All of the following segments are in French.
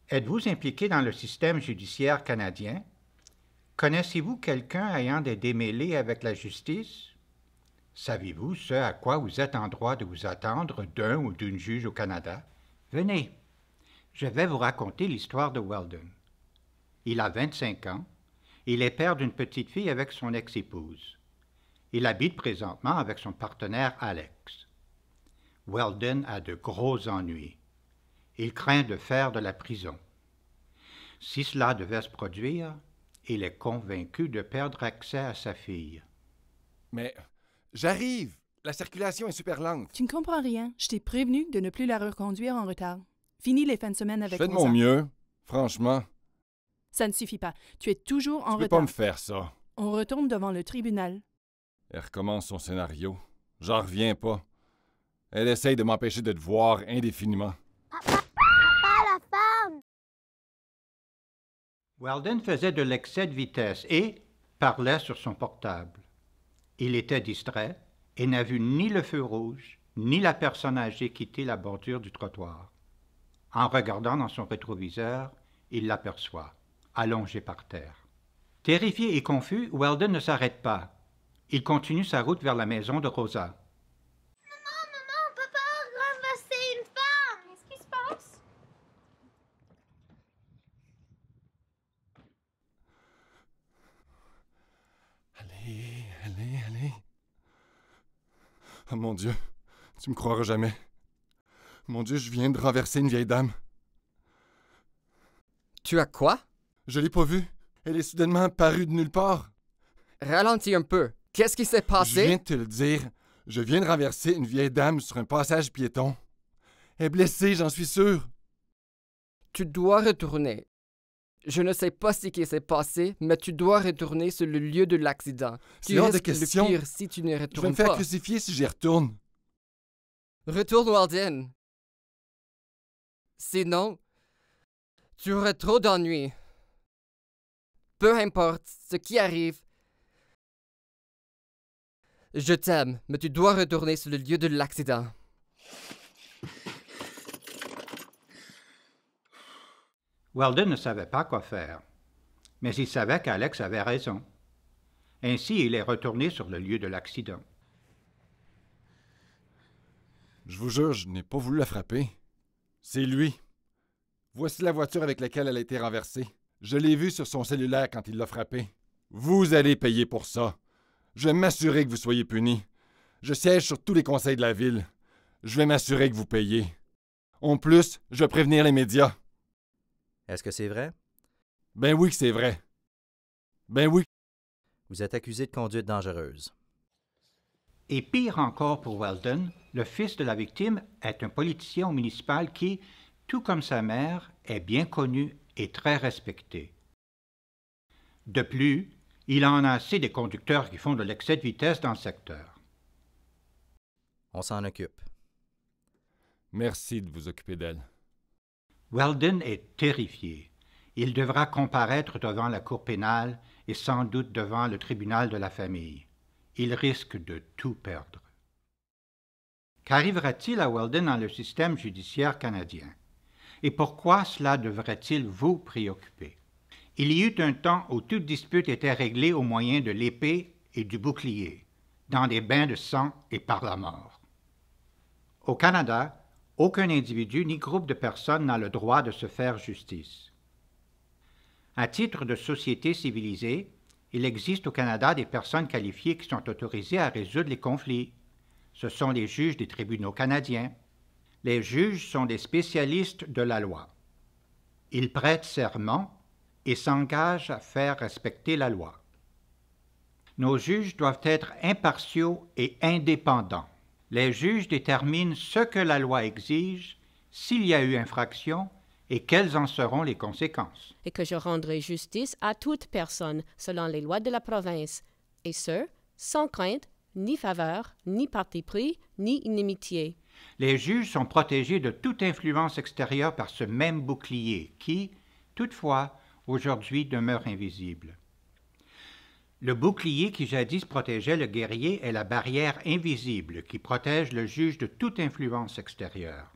Êtes-vous impliqué dans le système judiciaire canadien? Connaissez-vous quelqu'un ayant des démêlés avec la justice? Savez-vous ce à quoi vous êtes en droit de vous attendre d'un ou d'une juge au Canada? Venez, je vais vous raconter l'histoire de Weldon. Il a 25 ans. Il est père d'une petite fille avec son ex-épouse. Il habite présentement avec son partenaire Alex. Weldon a de gros ennuis. Il craint de faire de la prison. Si cela devait se produire, il est convaincu de perdre accès à sa fille. Mais j'arrive! La circulation est super lente. Tu ne comprends rien. Je t'ai prévenu de ne plus la reconduire en retard. Finis les fins de semaine avec Je fais de Rosa. mon mieux, franchement. Ça ne suffit pas. Tu es toujours en Tu peux retard. pas me faire ça. On retourne devant le tribunal. Elle recommence son scénario. J'en reviens pas. Elle essaye de m'empêcher de te voir indéfiniment. Weldon faisait de l'excès de vitesse et parlait sur son portable. Il était distrait et n'a vu ni le feu rouge, ni la personne âgée quitter la bordure du trottoir. En regardant dans son rétroviseur, il l'aperçoit, allongé par terre. Terrifié et confus, Weldon ne s'arrête pas. Il continue sa route vers la maison de Rosa. Maman, papa a ramassé une femme! Qu'est-ce qui se passe? Allez. Oh mon Dieu, tu me croiras jamais. Mon Dieu, je viens de renverser une vieille dame. Tu as quoi? Je l'ai pas vue. Elle est soudainement apparue de nulle part. Ralentis un peu. Qu'est-ce qui s'est Je passé? viens de te le dire. Je viens de renverser une vieille dame sur un passage piéton. Elle est blessée, j'en suis sûr. Tu dois retourner. Je ne sais pas ce qui s'est passé, mais tu dois retourner sur le lieu de l'accident. C'est Tu hors de risques question. le pire si tu ne Je vais retournes me faire pas. crucifier si j'y retourne. Retourne, Weldon. Sinon, tu aurais trop d'ennuis. Peu importe ce qui arrive, je t'aime, mais tu dois retourner sur le lieu de l'accident. Weldon ne savait pas quoi faire, mais il savait qu'Alex avait raison. Ainsi, il est retourné sur le lieu de l'accident. Je vous jure, je n'ai pas voulu la frapper. C'est lui. Voici la voiture avec laquelle elle a été renversée. Je l'ai vue sur son cellulaire quand il l'a frappée. Vous allez payer pour ça. Je vais m'assurer que vous soyez punis. Je siège sur tous les conseils de la ville. Je vais m'assurer que vous payez. En plus, je vais prévenir les médias. Est-ce que c'est vrai? Ben oui que c'est vrai. Ben oui. Vous êtes accusé de conduite dangereuse. Et pire encore pour Weldon, le fils de la victime est un politicien municipal qui, tout comme sa mère, est bien connu et très respecté. De plus, il en a assez des conducteurs qui font de l'excès de vitesse dans le secteur. On s'en occupe. Merci de vous occuper d'elle. Weldon est terrifié. Il devra comparaître devant la cour pénale et sans doute devant le tribunal de la famille. Il risque de tout perdre. Qu'arrivera-t-il à Weldon dans le système judiciaire canadien? Et pourquoi cela devrait-il vous préoccuper? Il y eut un temps où toute dispute était réglée au moyen de l'épée et du bouclier, dans des bains de sang et par la mort. Au Canada, aucun individu ni groupe de personnes n'a le droit de se faire justice. À titre de société civilisée, il existe au Canada des personnes qualifiées qui sont autorisées à résoudre les conflits. Ce sont les juges des tribunaux canadiens. Les juges sont des spécialistes de la loi. Ils prêtent serment et s'engagent à faire respecter la loi. Nos juges doivent être impartiaux et indépendants. Les juges déterminent ce que la loi exige, s'il y a eu infraction, et quelles en seront les conséquences. Et que je rendrai justice à toute personne selon les lois de la province, et ce, sans crainte, ni faveur, ni parti pris, ni inimitié. Les juges sont protégés de toute influence extérieure par ce même bouclier qui, toutefois, aujourd'hui demeure invisible. Le bouclier qui jadis protégeait le guerrier est la barrière invisible qui protège le juge de toute influence extérieure.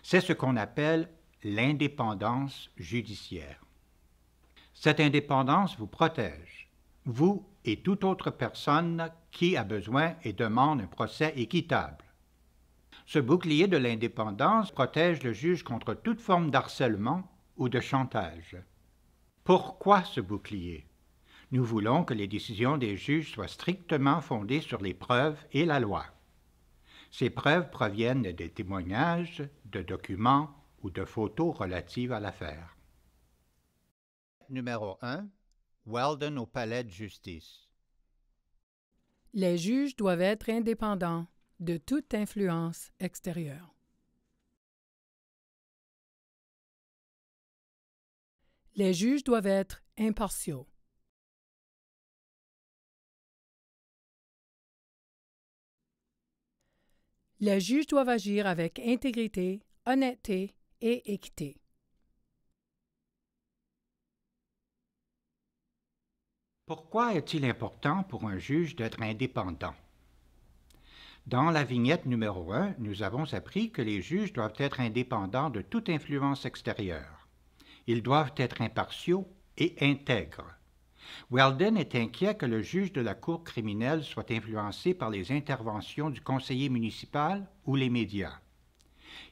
C'est ce qu'on appelle l'indépendance judiciaire. Cette indépendance vous protège, vous et toute autre personne qui a besoin et demande un procès équitable. Ce bouclier de l'indépendance protège le juge contre toute forme d'harcèlement ou de chantage. Pourquoi ce bouclier? Nous voulons que les décisions des juges soient strictement fondées sur les preuves et la loi. Ces preuves proviennent des témoignages, de documents ou de photos relatives à l'affaire. Numéro 1. Weldon au palais de justice. Les juges doivent être indépendants de toute influence extérieure. Les juges doivent être impartiaux. Les juges doivent agir avec intégrité, honnêteté et équité. Pourquoi est-il important pour un juge d'être indépendant? Dans la vignette numéro 1, nous avons appris que les juges doivent être indépendants de toute influence extérieure. Ils doivent être impartiaux et intègres. Weldon est inquiet que le juge de la cour criminelle soit influencé par les interventions du conseiller municipal ou les médias.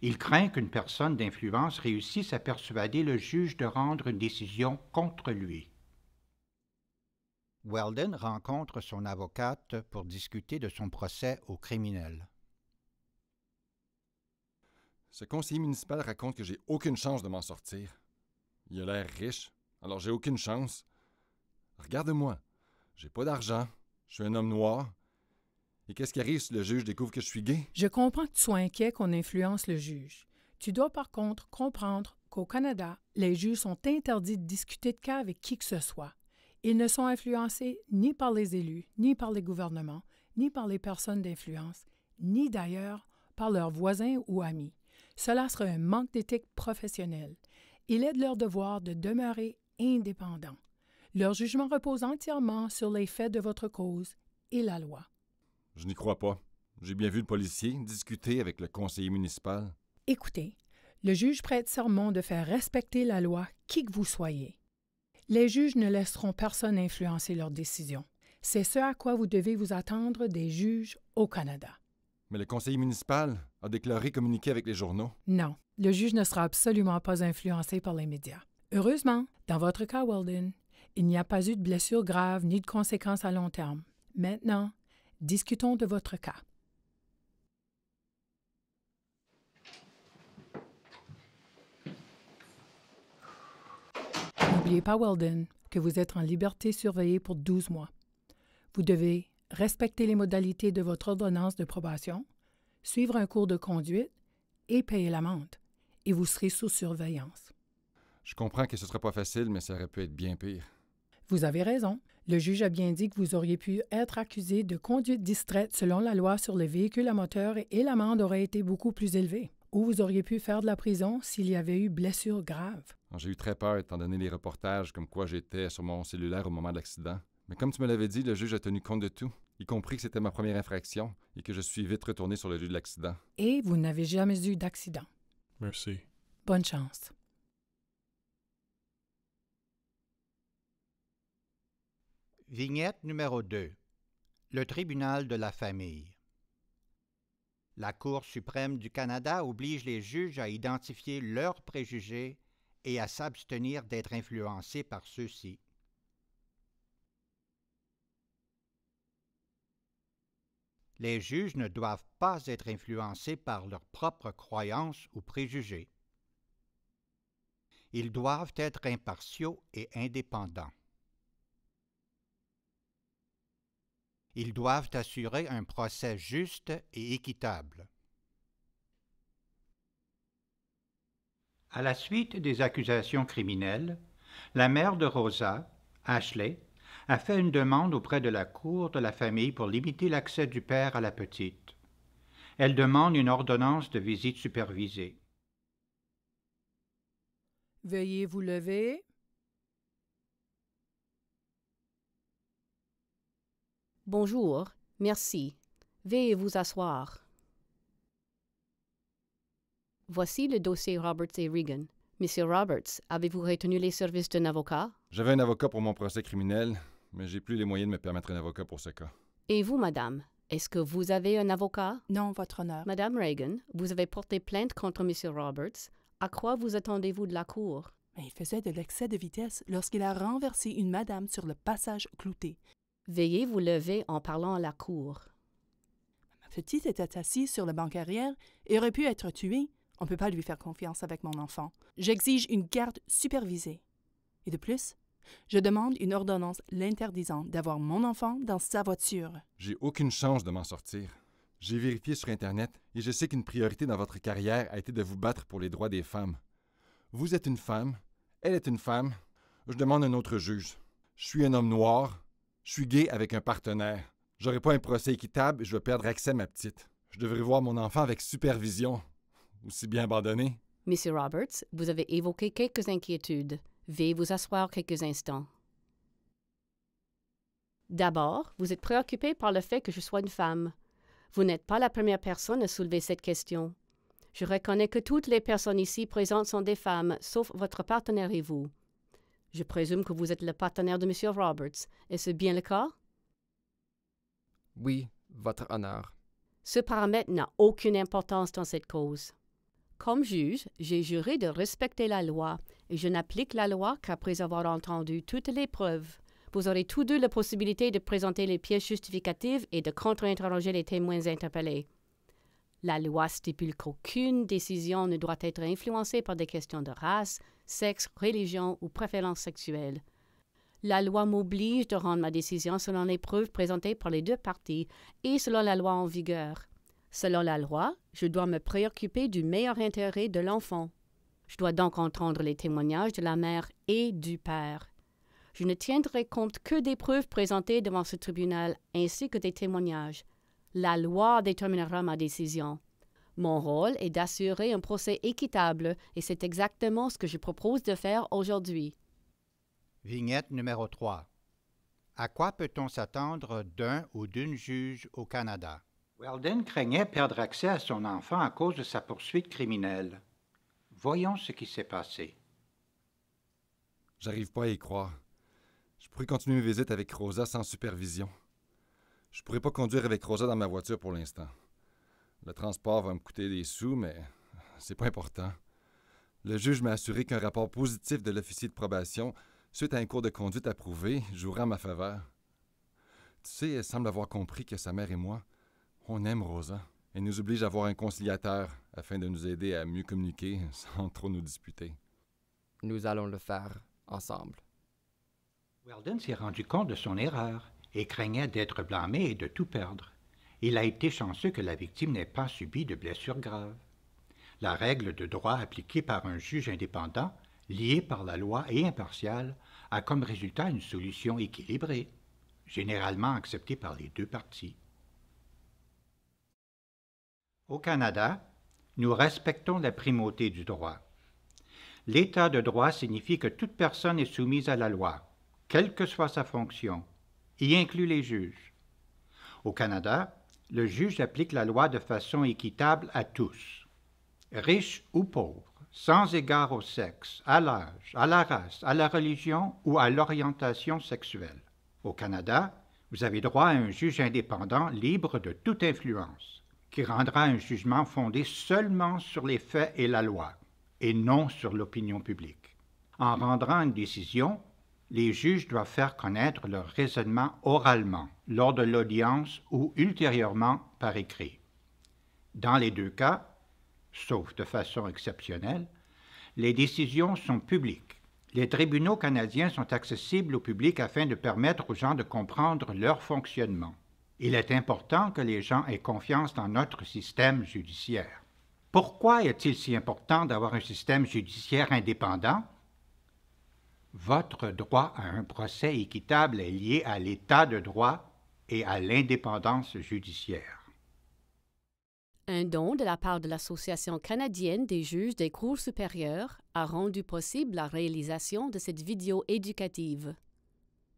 Il craint qu'une personne d'influence réussisse à persuader le juge de rendre une décision contre lui. Weldon rencontre son avocate pour discuter de son procès au criminel. Ce conseiller municipal raconte que j'ai aucune chance de m'en sortir. Il a l'air riche, alors j'ai aucune chance. Regarde-moi, j'ai pas d'argent, je suis un homme noir. Et qu'est-ce qui arrive si le juge découvre que je suis gay? Je comprends que tu sois inquiet qu'on influence le juge. Tu dois par contre comprendre qu'au Canada, les juges sont interdits de discuter de cas avec qui que ce soit. Ils ne sont influencés ni par les élus, ni par les gouvernements, ni par les personnes d'influence, ni d'ailleurs par leurs voisins ou amis. Cela serait un manque d'éthique professionnelle. Il est de leur devoir de demeurer indépendants. Leur jugement repose entièrement sur les faits de votre cause et la loi. Je n'y crois pas. J'ai bien vu le policier discuter avec le conseiller municipal. Écoutez, le juge prête serment de faire respecter la loi qui que vous soyez. Les juges ne laisseront personne influencer leurs décisions. C'est ce à quoi vous devez vous attendre des juges au Canada. Mais le conseiller municipal a déclaré communiquer avec les journaux. Non, le juge ne sera absolument pas influencé par les médias. Heureusement, dans votre cas, Weldon, il n'y a pas eu de blessures graves ni de conséquences à long terme. Maintenant, discutons de votre cas. N'oubliez pas, Weldon, que vous êtes en liberté surveillée pour 12 mois. Vous devez respecter les modalités de votre ordonnance de probation, suivre un cours de conduite et payer l'amende. Et vous serez sous surveillance. Je comprends que ce ne sera pas facile, mais ça aurait pu être bien pire. Vous avez raison. Le juge a bien dit que vous auriez pu être accusé de conduite distraite selon la loi sur les véhicules à moteur et l'amende aurait été beaucoup plus élevée. Ou vous auriez pu faire de la prison s'il y avait eu blessure grave. J'ai eu très peur étant donné les reportages comme quoi j'étais sur mon cellulaire au moment de l'accident. Mais comme tu me l'avais dit, le juge a tenu compte de tout, y compris que c'était ma première infraction et que je suis vite retourné sur le lieu de l'accident. Et vous n'avez jamais eu d'accident. Merci. Bonne chance. Vignette numéro 2. Le tribunal de la famille. La Cour suprême du Canada oblige les juges à identifier leurs préjugés et à s'abstenir d'être influencés par ceux-ci. Les juges ne doivent pas être influencés par leurs propres croyances ou préjugés. Ils doivent être impartiaux et indépendants. Ils doivent assurer un procès juste et équitable. À la suite des accusations criminelles, la mère de Rosa, Ashley, a fait une demande auprès de la Cour de la famille pour limiter l'accès du père à la petite. Elle demande une ordonnance de visite supervisée. Veuillez vous lever. Bonjour, merci. Veuillez vous asseoir. Voici le dossier Roberts et Regan. Monsieur Roberts, avez-vous retenu les services d'un avocat? J'avais un avocat pour mon procès criminel, mais j'ai plus les moyens de me permettre un avocat pour ce cas. Et vous, madame, est-ce que vous avez un avocat? Non, Votre Honneur. Madame Reagan, vous avez porté plainte contre Monsieur Roberts. À quoi vous attendez-vous de la cour? Il faisait de l'excès de vitesse lorsqu'il a renversé une madame sur le passage clouté. Veuillez vous lever en parlant à la cour. Ma petite était assise sur le banc arrière et aurait pu être tuée. On ne peut pas lui faire confiance avec mon enfant. J'exige une garde supervisée. Et de plus, je demande une ordonnance l'interdisant d'avoir mon enfant dans sa voiture. J'ai aucune chance de m'en sortir. J'ai vérifié sur Internet et je sais qu'une priorité dans votre carrière a été de vous battre pour les droits des femmes. Vous êtes une femme, elle est une femme. Je demande un autre juge. Je suis un homme noir. Je suis gay avec un partenaire. J'aurai pas un procès équitable et je vais perdre accès à ma petite. Je devrais voir mon enfant avec supervision. Aussi bien abandonné. Monsieur Roberts, vous avez évoqué quelques inquiétudes. Veuillez vous asseoir quelques instants. D'abord, vous êtes préoccupé par le fait que je sois une femme. Vous n'êtes pas la première personne à soulever cette question. Je reconnais que toutes les personnes ici présentes sont des femmes, sauf votre partenaire et vous. Je présume que vous êtes le partenaire de Monsieur Roberts. Est-ce bien le cas? Oui, Votre Honneur. Ce paramètre n'a aucune importance dans cette cause. Comme juge, j'ai juré de respecter la loi et je n'applique la loi qu'après avoir entendu toutes les preuves. Vous aurez tous deux la possibilité de présenter les pièces justificatives et de contre-interroger les témoins interpellés. La loi stipule qu'aucune décision ne doit être influencée par des questions de race, sexe, religion ou préférence sexuelle. La loi m'oblige de rendre ma décision selon les preuves présentées par les deux parties et selon la loi en vigueur. Selon la loi, je dois me préoccuper du meilleur intérêt de l'enfant. Je dois donc entendre les témoignages de la mère et du père. Je ne tiendrai compte que des preuves présentées devant ce tribunal ainsi que des témoignages. La loi déterminera ma décision. Mon rôle est d'assurer un procès équitable et c'est exactement ce que je propose de faire aujourd'hui. Vignette numéro 3. À quoi peut-on s'attendre d'un ou d'une juge au Canada? Weldon craignait perdre accès à son enfant à cause de sa poursuite criminelle. Voyons ce qui s'est passé. J'arrive pas à y croire. Je pourrais continuer mes visites avec Rosa sans supervision. Je pourrais pas conduire avec Rosa dans ma voiture pour l'instant. Le transport va me coûter des sous, mais c'est pas important. Le juge m'a assuré qu'un rapport positif de l'officier de probation, suite à un cours de conduite approuvé, jouera en ma faveur. Tu sais, elle semble avoir compris que sa mère et moi, on aime Rosa. Elle nous oblige à avoir un conciliateur afin de nous aider à mieux communiquer sans trop nous disputer. Nous allons le faire ensemble. Weldon s'est rendu compte de son erreur et craignait d'être blâmé et de tout perdre. Il a été chanceux que la victime n'ait pas subi de blessures graves. La règle de droit appliquée par un juge indépendant, lié par la loi et impartial, a comme résultat une solution équilibrée, généralement acceptée par les deux parties. Au Canada, nous respectons la primauté du droit. L'État de droit signifie que toute personne est soumise à la loi, quelle que soit sa fonction, y inclut les juges. Au Canada, le juge applique la loi de façon équitable à tous, riches ou pauvres, sans égard au sexe, à l'âge, à la race, à la religion ou à l'orientation sexuelle. Au Canada, vous avez droit à un juge indépendant libre de toute influence, qui rendra un jugement fondé seulement sur les faits et la loi, et non sur l'opinion publique. En rendant une décision, les juges doivent faire connaître leur raisonnement oralement, lors de l'audience ou ultérieurement par écrit. Dans les deux cas, sauf de façon exceptionnelle, les décisions sont publiques. Les tribunaux canadiens sont accessibles au public afin de permettre aux gens de comprendre leur fonctionnement. Il est important que les gens aient confiance dans notre système judiciaire. Pourquoi est-il si important d'avoir un système judiciaire indépendant? Votre droit à un procès équitable est lié à l'état de droit et à l'indépendance judiciaire. Un don de la part de l'Association canadienne des juges des cours supérieures a rendu possible la réalisation de cette vidéo éducative.